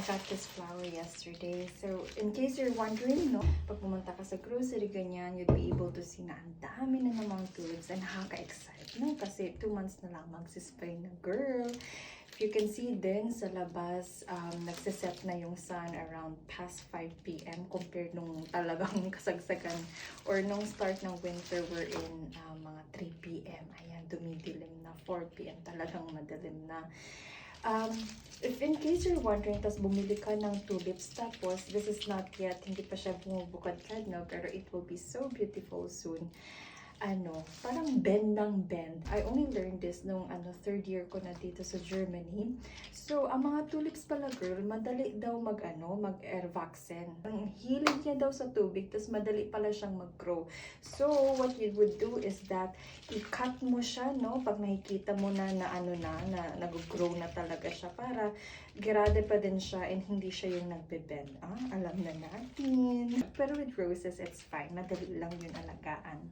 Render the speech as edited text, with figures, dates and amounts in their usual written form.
got this flower yesterday. So, in case you're wondering, no, pag pumunta ka sa grocery, ganyan, you'd be able to see na ang dami na namang tulips and nakaka-excite, no? Kasi 2 months na lang magsispring na, girl. If you can see din sa labas, nagsiset na yung sun around past 5 p.m. compared nung talagang kasagsagan or nung start ng winter we're in mga 3 p.m. Ayan, dumidilim na. 4 p.m. talagang madilim na. If in case you're wondering, tas bumili ka ng tulips, tapos this is not yet, hindi pa siya bumubukad-kad, no? Pero it will be so beautiful soon. Parang bend ng bend. I only learned this nung 3rd year ko na dito sa Germany. So, ang mga tulips pala, girl, madali daw mag-airvaxen. Ang hilig niya daw sa tubig, tas madali pala siyang mag-grow. So, what you would do is that, i-cut mo siya, no? Pag nakikita mo na nag-grow na talaga siya, para grade pa din siya and hindi siya yung nagbe-bend. Alam na natin. Pero with roses, it's fine. Madali lang yun alagaan.